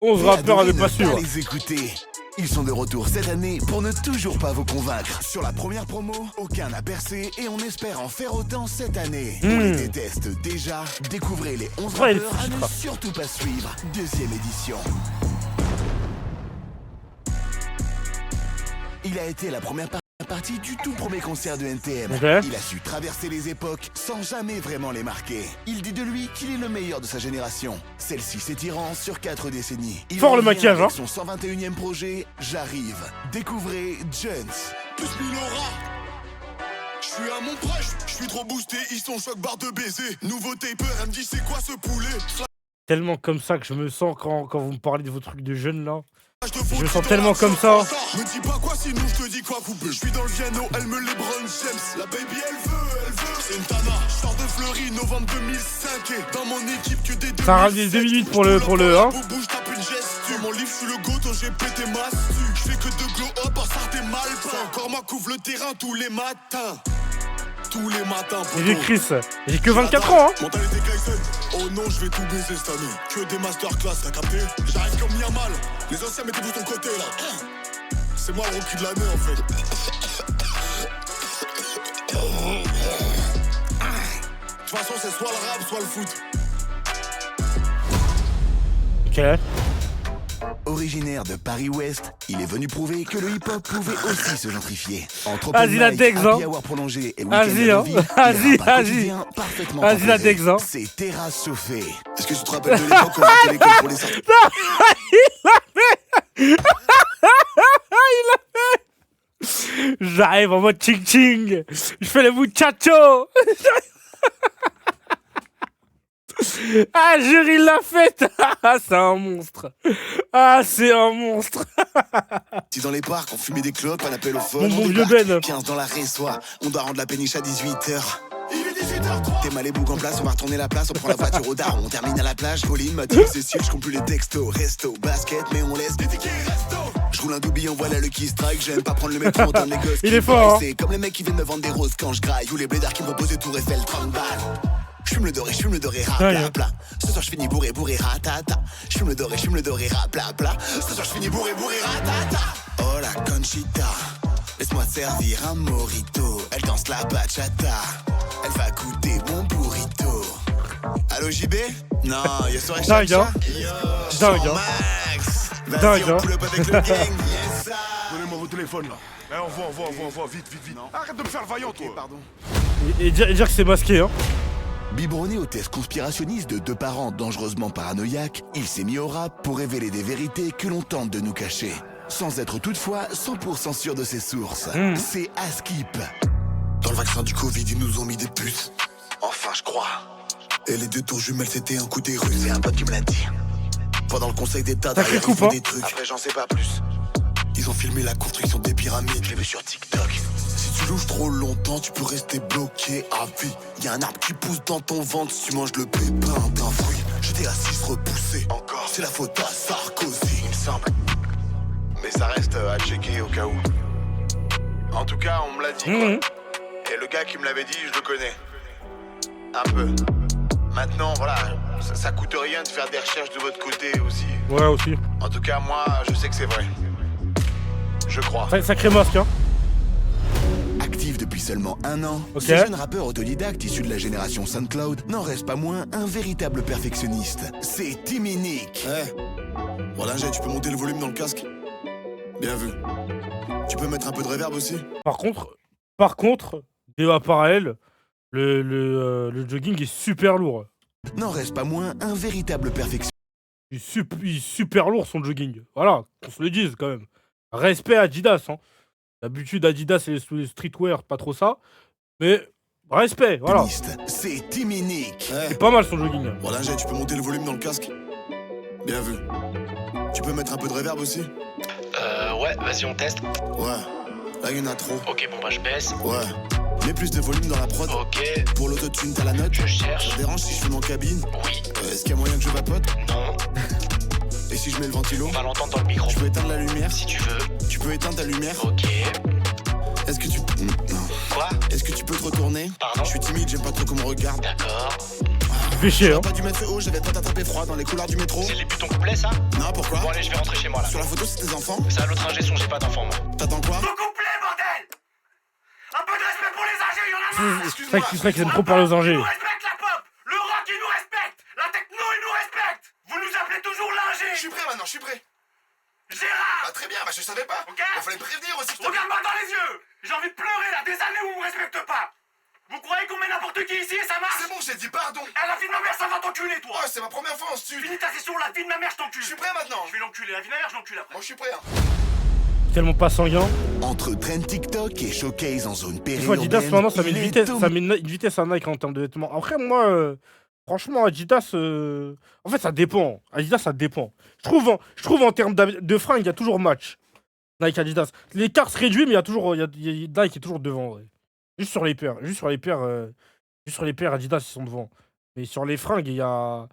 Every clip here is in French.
11 rappeurs à ne pas Pas suivre. les écouter. Ils sont de retour cette année pour ne toujours pas vous convaincre. Sur la première promo, aucun n'a percé et on espère en faire autant cette année. On les déteste déjà. Découvrez les 11 Ouais, il rappeurs à faut ne pas. surtout pas suivre. Deuxième édition. Il a été la première partie du tout premier concert de NTM. Ok. Il a su traverser les époques sans jamais vraiment les marquer. Il dit de lui qu'il est le meilleur de sa génération. Celle-ci s'étirant sur 4 décennies. Il Fort le revient maquillage, avec hein. son 121e projet, J'arrive. Découvrez Jones. Plus 1000 aura. J'suis à mon proche, j'suis trop boosté, ils sont choc barre de baiser. Nouveau taper, elle me dit c'est quoi ce poulet. Tellement comme ça que je me sens quand vous me parlez de vos trucs de jeunes là. Je me sens tellement comme ça. Me dis pas quoi sinon je te dis quoi couper. J'suis dans le Viano, elle me les Lebron James. La baby elle veut. C'est une tana. J'sors de Fleury, novembre 2005. Et dans mon équipe que des 2007. Ça rame des 2 minutes pour le 1. Boubou, j'tape une gestu. Mon livre, j'suis le goto, j'ai pété ma stu. J'fais que de glow up, en sortez mal. Encore moi couvre le terrain tous les matins. Tous les matins, Et j'ai Chris, j'ai que 24 ans, hein. Mentalité Kaizen. Oh non, je vais tout baiser cette année. Que des masterclass, t'as capté? J'arrive comme Yamal. Les anciens, mettez-vous ton côté là. C'est moi le rookie de l'année en fait. De toute façon, c'est soit le rap, soit le foot. Ok. Originaire de Paris-Ouest, il est venu prouver que le hip-hop pouvait aussi se gentrifier. Entre Vas-y, open la mic, Dex, hein. happy hour prolongé et Vas-y, week-end hein. de vie, Vas-y, il rappe un vas-y. quotidien parfaitement Vas-y, la composé. Dex, hein. C'est terrasse chauffée. Est-ce que tu te rappelles de l'époque où on était à l'école pour les sorties? J'arrive en mode ching ching. Je fais le muchacho. Ah, Jury il l'a fait. Ah, c'est un monstre. Ah, c'est un monstre. Si dans les parcs, on fumait des clopes, un appel au phone, Mon on vieux débarque. Ben. 15 dans la résoie, on doit rendre la péniche à 18h. Il est 18h03. T'es mal les bougs en place, on va retourner la place, on prend la voiture au daron, on termine à la plage. Pauline, Mathieu, Cécile, je compte plus les textos. Resto, basket, mais on laisse des tickets resto. Je roule un doobie, on voit là le key strike. J'aime pas prendre le métro, on donne les gosses. Il qui est fort, hein. C'est comme les mecs qui viennent me vendre des roses quand je graille. Ou les blédards qui me proposent des tours Eiffel 30 balles. J'fume le doré, rap, bla. Ce soir j'finis bourré, ratata. J'fume le doré, rap, bla. Ce soir j'finis bourré, ratata. Oh la Conchita, laisse-moi servir un morito. Elle danse la bachata, elle va goûter mon burrito. Allô JB? Non, y'a soirée Dingue, chacha. hein. Dingue, hein. Max. Vas-y, Dingue, on hein. pull up avec le gang. Yes, sir. Donnez-moi vos téléphones là. Eh, on voit, vite. Arrête de me faire le vaillant toi. Pardon. Et dire que c'est masqué, hein. Biberonné au test conspirationniste de 2 parents dangereusement paranoïaques, il s'est mis au rap pour révéler des vérités que l'on tente de nous cacher. Sans être toutefois 100% sûr de ses sources. C'est Askip. Dans le vaccin du Covid, ils nous ont mis des puces. Enfin, je crois. Et les 2 tours jumelles, c'était un coup des Russes. C'est un pote qui me l'a dit. Pendant le conseil d'État, Sacré derrière, ils coupe, font hein. des trucs. Après j'en sais pas plus. Ils ont filmé la construction des pyramides. Je l'ai vu sur TikTok. Si tu louches trop longtemps, tu peux rester bloqué à vie. Y'a un arbre qui pousse dans ton ventre si tu manges le pépin d'un fruit. J'étais à 6 repoussé. Encore. C'est la faute à Sarkozy. Il me semble. Mais ça reste à checker au cas où. En tout cas, on me l'a dit quoi. Et le gars qui me l'avait dit, je le connais. Un peu. Maintenant, voilà, ça coûte rien de faire des recherches de votre côté aussi. Ouais, aussi. En tout cas, moi, je sais que c'est vrai. Je crois. Sacré masque, hein. Actif depuis seulement 1 an, Ok. ce jeune rappeur autodidacte issu de la génération SoundCloud n'en reste pas moins un véritable perfectionniste. C'est Timmy Nick. Voilà, Jay, tu peux monter le volume dans le casque. Bien vu. Tu peux mettre un peu de reverb aussi. Par contre, débat parallèle, le jogging est super lourd. N'en reste pas moins un véritable perfectionniste. Il est super lourd son jogging. Voilà, qu'on se le dise quand même. Respect à Adidas, hein. D'habitude, Adidas et les streetwear, pas trop ça. Mais respect, voilà. C'est Timmy Nick. C'est pas mal son jogging. Voilà, Jay, tu peux monter le volume dans le casque. Bien vu. Tu peux mettre un peu de reverb aussi. Ouais, vas-y, on teste. Ouais. Là, y'en a trop. Ok, bon, bah, je baisse. Ouais. Mets plus de volume dans la prod. Ok, Pour l'autotune, t'as la note. je cherche. Ça te dérange si je fume en cabine? Oui, Est-ce qu'il y a moyen que je vapote? non, Et si je mets le ventilo? on va l'entendre dans le micro. Je peux éteindre la lumière? Si tu veux. Tu peux éteindre ta lumière? Ok. Est-ce que tu... Non. Quoi? Est-ce que tu peux te retourner? Pardon? Je suis timide, j'aime pas trop qu'on me regarde. D'accord. fais chier, hein. Pas dû mettre haut, j'avais pas taper froid dans les couloirs du métro. C'est les putains complets, ça? Non, pourquoi? Bon, allez, je vais rentrer chez moi, là. Sur la photo, c'est tes enfants? C'est à l'autre ingé son, j'ai pas d'enfant, moi. T'attends quoi? Vos couplets, bordel! Un peu de respect pour les âgés, y'en a marre! C'est vrai qu'ils aiment trop parler aux ingés. Ils nous respectent la pop! Le rock, il nous respecte! La techno, il nous respecte! Vous nous appelez toujours l'ingé! Je suis prêt maintenant, je suis prêt. Gérard! Très bien, je savais pas. Ok. Il fallait me prévenir aussi. Regarde-moi dans les yeux! J'ai envie de pleurer là, des années où on me respecte pas! Vous croyez qu'on met n'importe qui ici et ça marche? C'est bon, j'ai dit pardon. Eh, la vie de ma mère, ça va t'enculer, toi! Oh, c'est ma première fois en studio. Finis ta session, la vie de ma mère, je t'encule! Je suis prêt maintenant. Je vais l'enculer, la vie de ma mère, je l'encule après! Moi, je suis prêt. Hein. Tellement pas sanguin. Entre trend TikTok et showcase en zone Des fois, Adidas, périurbaine, maintenant, ça met il une est vitesse, tout- ça met une vitesse à Nike en termes de vêtements. Après, moi, franchement, Adidas, en fait, ça dépend. Adidas, ça dépend. Je trouve en termes de fringues, il y a toujours match. Nike, Adidas. L'écart se réduit, mais il y a toujours, Nike est toujours devant. Ouais. Juste sur les paires, Adidas, ils sont devant. Mais sur les fringues, il y a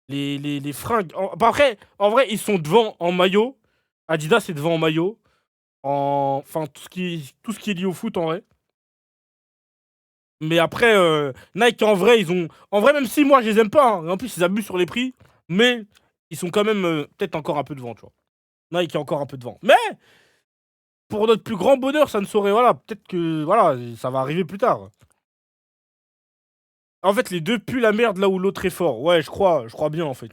les fringues. Après, en vrai, ils sont devant en maillot. Adidas est devant en maillot. Enfin, tout ce qui est lié au foot, en vrai. Mais après, Nike, en vrai, même si moi, je les aime pas, hein, en plus, ils abusent sur les prix, mais ils sont quand même peut-être encore un peu devant, tu vois. Nike est encore un peu devant. Mais, pour notre plus grand bonheur, ça ne saurait, voilà, peut-être que, voilà, ça va arriver plus tard. En fait, les deux puent la merde là où l'autre est fort. Ouais, je crois bien, en fait.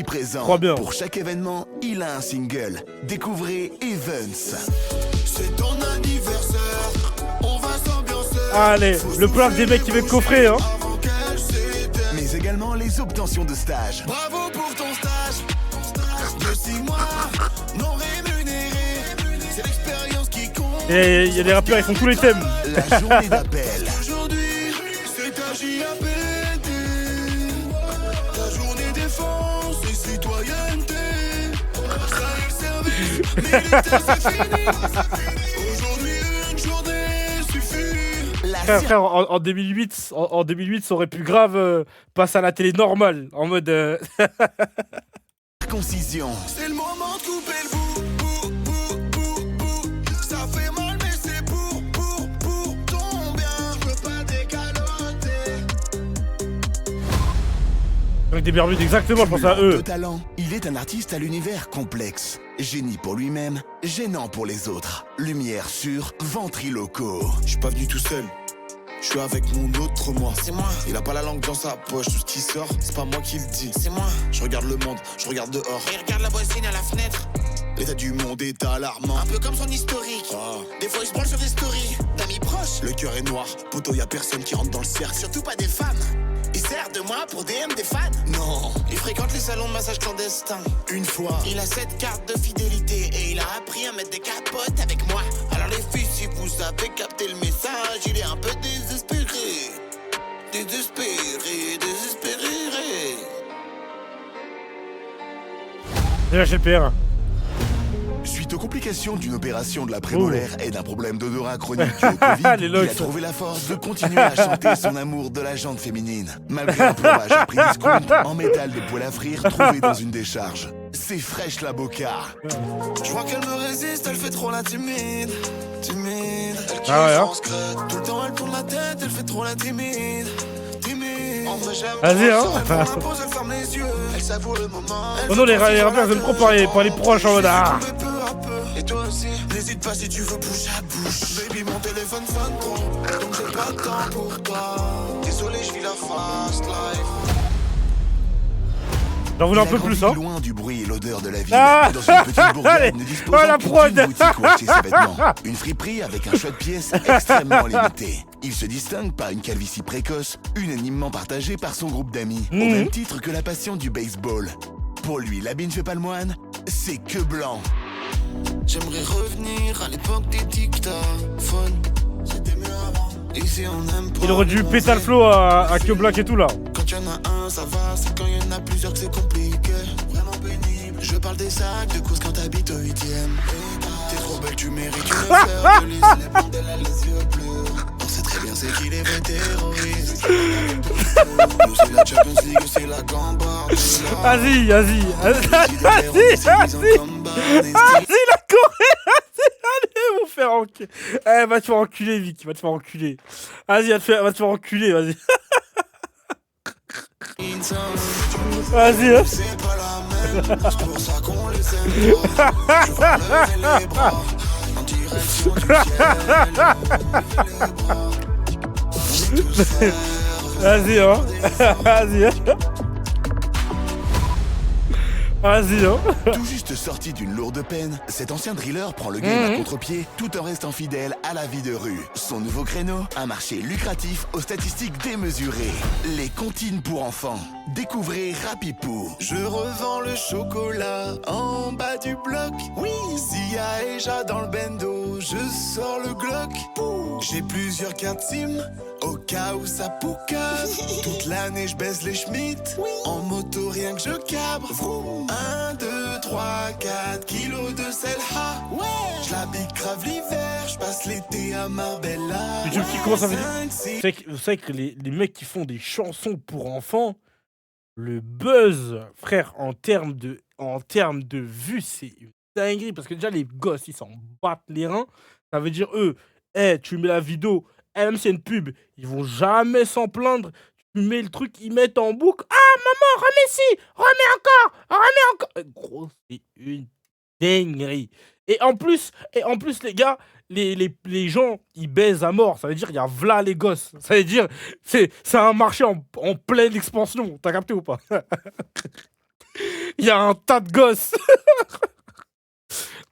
Présent. Crois bien. Pour chaque événement, il a un single. Découvrez Evans. C'est ton anniversaire. On va s'ambiancer. Allez, le plan des mecs qui veulent coffrer, hein. Avant qu'elle s'éteigne. Mais également les obtentions de stage. Bravo pour ton stage. De 6 mois. Non rémunéré. C'est l'expérience qui compte. Et il y a des rappeurs, ils font tous les thèmes. La journée d'appel. Aujourd'hui, c'est ta JAPD. Ta journée défense et citoyenneté. Ça y est, le service militaire, c'est fini. Aujourd'hui, une journée suffit. La Frère, en 2008, en 2008, ça aurait pu grave passer à la télé normale, en mode... circoncision. C'est le moment de couper le bout. Ça fait mal, mais c'est pour ton bien. Je veux pas décaloter. Avec des Bermudes, exactement, je pense à De eux. talent, il est un artiste à l'univers complexe. Génie pour lui-même, gênant pour les autres. Lumière sur Ventriloco. Je suis pas venu tout seul. Je suis avec mon autre moi. C'est moi. Il a pas la langue dans sa poche. Tout ce qui sort, c'est pas moi qui le dis. C'est moi. Je regarde le monde, je regarde dehors. Et regarde la voisine à la fenêtre. L'état du monde est alarmant. Un peu comme son historique. Ah. Des fois, il se branle sur des stories d'amis proches. Le cœur est noir. Poto, y a personne qui rentre dans le cercle. Surtout pas des femmes. Il sert de moi pour DM des fans. Non. Il fréquente les salons de massage clandestins. Une fois. Il a cette carte de fidélité et il a appris à mettre des capotes avec moi. Alors les filles, si vous avez capté le message, il est un peu désespéré. Désespéré. J'ai lâché le PR. Suite aux complications d'une opération de la prémolaire et d'un problème d'odorat chronique dû au Covid, Les il a locks. trouvé la force de continuer à chanter son amour de la jante féminine. Malgré un plombage à prix discount en métal de poêle à frire trouvé dans une décharge. C'est fraîche la boca. Je vois qu'elle me résiste, elle fait trop la timide. Elle kiffe Ah ouais, hein. en secret. Tout le temps elle tourne la tête, elle fait trop la timide. En vrai, j'aime Vas-y, trop hein. ça. Elle prend la pause, elle ferme les yeux. Elle savoure le moment. Oh non, les rappeurs, ils aiment trop parler proches en mode... Ah. Peu à peu. Et toi aussi, n'hésite pas si tu veux bouche à bouche. Baby, mon téléphone sonne trop, donc j'ai pas de temps pour toi. Désolé, je vis la fast life. J'en voulais un Il a peu grandi plus, hein. loin du bruit et l'odeur de la ville, Ah. dans une petite Allez. bourgade ne disposant Oh, la qu'une prod. boutique où acheter ses vêtements. Une friperie avec un choix de pièces extrêmement limité. Il se distingue par une calvitie précoce, unanimement partagée par son groupe d'amis, au même titre que la passion du baseball. Pour lui, l'habit ne fait pas le moine, c'est que blanc. J'aimerais revenir à l'époque des dictaphones. C'était mieux avant. Ici on aime pas. Il aurait dû péter le flow à Que Black et tout, là. Quand y'en a un, ça va. C'est quand y'en a plusieurs que c'est compliqué. Vraiment pénible. Je parle des sacs de cause quand t'habites au 8ème. T'es trop belle, tu mérites une fleur de lys. Les blondes, elle a les yeux bleus. On sait très bien c'est qui les vrais terroristes. Nous c'est la Champions League, c'est la gambarde. Vas-y. Vas-y, la Corée. Allez, vous faire enculer. Eh, va te faire enculer, Vic. Va te faire enculer. Vas-y, va te faire enculer, vas-y. Vas-y, hein. C'est pas la même, c'est pour ça qu'on les aime pas. Je vais lever les bras en direction du ciel. Lever les bras. On est tous frères. Vas-y, hein. Vas-y, hein. Vas-y, hein. Tout juste sorti d'une lourde peine, cet ancien driller prend le game à contre-pied tout en restant fidèle à la vie de rue. Son nouveau créneau, un marché lucratif aux statistiques démesurées. Les comptines pour enfants. Découvrez Rapipou. Je revends le chocolat en bas du bloc. Oui, Zia et Ja dans le bendo, je sors le Glock. J'ai plusieurs cartes SIM au cas où ça poucave. Toute l'année je baisse les Schmitt. En moto rien que je cabre. 1, 2, 3, 4 kilos de sel. Je la pique grave l'hiver, je passe l'été à Marbella. Mais tu me dis comment ça veut dire? 5, 6. Vous savez que les mecs qui font des chansons pour enfants, le buzz, frère, en termes de vues, c'est une dinguerie. Parce que déjà, les gosses, ils s'en battent les reins. Ça veut dire, eux, tu mets la vidéo, même si c'est une pub, ils vont jamais s'en plaindre. Tu mets le truc, ils mettent en boucle. Ah, maman, remets ci, remets encore. Gros, c'est une dinguerie. Et en plus, les gars, les gens, ils baisent à mort. Ça veut dire, il y a v'là les gosses. Ça veut dire, c'est un marché en pleine expansion. T'as capté ou pas? Il y a un tas de gosses.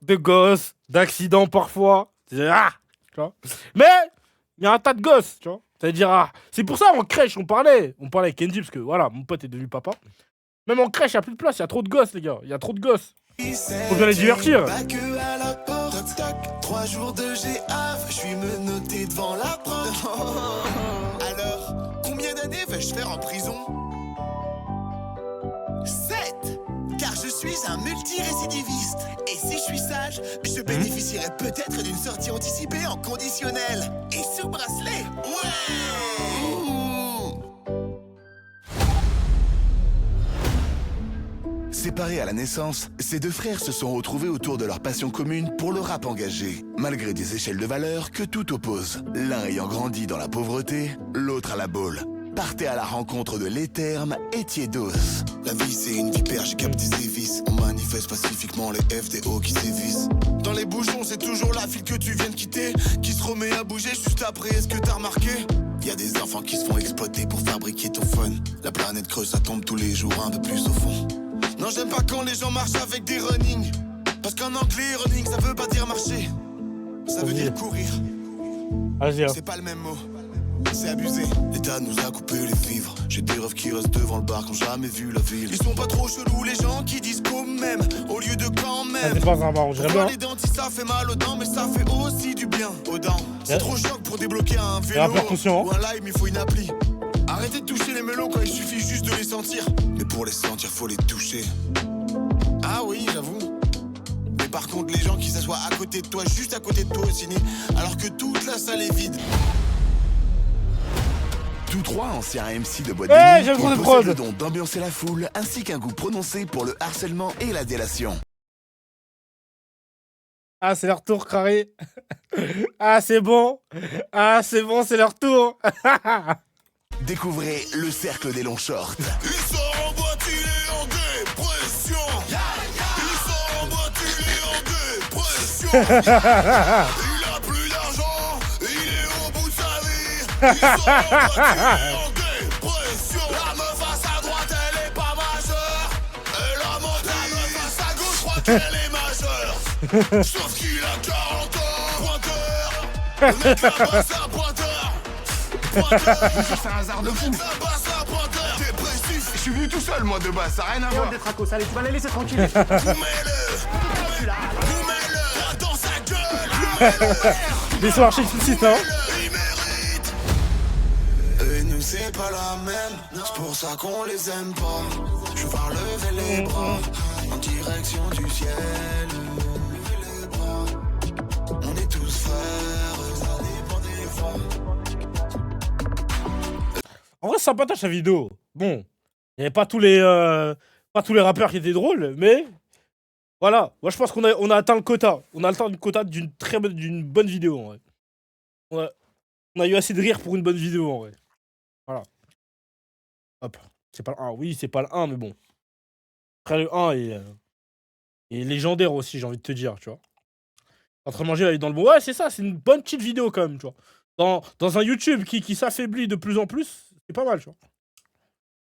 De gosses, d'accidents parfois. Ah, tu vois. Mais, il y a un tas de gosses, tu vois. Ça veut dire, ah, c'est pour ça, en crèche, on parlait avec Kenji, parce que voilà, mon pote est devenu papa. Même en crèche, il n'y a plus de place, il y a trop de gosses, les gars. Il y a trop de gosses. Faut bien les divertir. Pas que à la porte, toc toc. 3 jours de GAV, je suis menotté devant la porte. Alors, combien d'années vais-je faire en prison? 7. Car je suis un multirécidiviste. Et si je suis sage, je bénéficierai peut-être d'une sortie anticipée en conditionnel. Et sous bracelet. Ouais. Séparés à la naissance, ces deux frères se sont retrouvés autour de leur passion commune pour le rap engagé, malgré des échelles de valeur que tout oppose. L'un ayant grandi dans la pauvreté, l'autre à la boule. Partez à la rencontre de l'étherme et Tiédos. La vie c'est une vipère, j'ai capté ses vices. On manifeste pacifiquement les FDO qui sévissent. Dans les bouchons c'est toujours la file que tu viens de quitter qui se remet à bouger juste après, est-ce que t'as remarqué? Y a des enfants qui se font exploiter pour fabriquer ton fun. La planète creuse, ça tombe tous les jours un peu plus au fond. Non j'aime pas quand les gens marchent avec des running. Parce qu'en anglais running ça veut pas dire marcher. Ça veut dire courir. Vas-y, hein. C'est pas le même mot. C'est abusé. L'État nous a coupé les vivres. J'ai des refs qui restent devant le bar qui ont jamais vu la ville. Ils sont pas trop chelous les gens qui disent quand même au lieu de quand Ça même. c'est pas un bar, on dirait bien. Les dentistes ça fait mal aux dents mais ça fait aussi du bien aux dents. C'est trop choc pour débloquer un vélo rappeur conscient. ou un live, il faut une appli. Arrêtez de toucher les mélos quand il suffit juste de les sentir. Mais pour les sentir faut les toucher. Ah oui j'avoue. Mais par contre les gens qui s'assoient à côté de toi, juste à côté de toi au ciné, alors que toute la salle est vide. Tous trois anciens MC de boîte de Hey, nuit, j'ai le droit de ils prod. possèdent le don d'ambiancer la foule, ainsi qu'un goût prononcé pour le harcèlement et la délation. Ah, c'est leur tour, carré. Ah, c'est bon. Ah, c'est bon, c'est leur tour. Découvrez le cercle des longs shorts. Il sort en boîte, il est en dépression. Il sort en boîte, il est en dépression. Il a plus d'argent, il est au bout de sa vie. Il sort en boîte, il est en dépression. La meuf à sa droite, elle est pas majeure. Et la meuf à sa gauche, je crois qu'elle est majeure. Sauf qu'il a 40 ans. Pointeur. Le mec là-bas, c'est un pointeur. C'est un hasard de fou. Là-bas, c'est un pointeur. Dépressif. Je suis venu tout seul, moi, de base, ça n'a rien à voir. Allez, tu vas les laisser tranquilles. Boumez-le dans sa gueule. Les soirs archi explicites, hein. Il mérite. Et nous c'est pas la même. C'est pour ça qu'on les aime pas. Je vais lever les bras en direction du ciel. Lever les bras. On est tous frères. Ça dépend des fois. En vrai, c'est sympatoche sa vidéo. Bon, il n'y avait pas tous les rappeurs qui étaient drôles, mais voilà. Moi, je pense qu'on a atteint le quota. On a atteint le quota d'une bonne vidéo, en vrai. On a eu assez de rire pour une bonne vidéo, en vrai. Voilà. Hop. C'est pas le 1, oui, c'est pas le 1, mais bon. Après, le 1 est légendaire aussi, j'ai envie de te dire, tu vois. En train de manger, elle est dans le bon. Ouais, c'est ça, c'est une bonne petite vidéo quand même, tu vois. Dans un YouTube qui s'affaiblit de plus en plus, c'est pas mal, tu vois.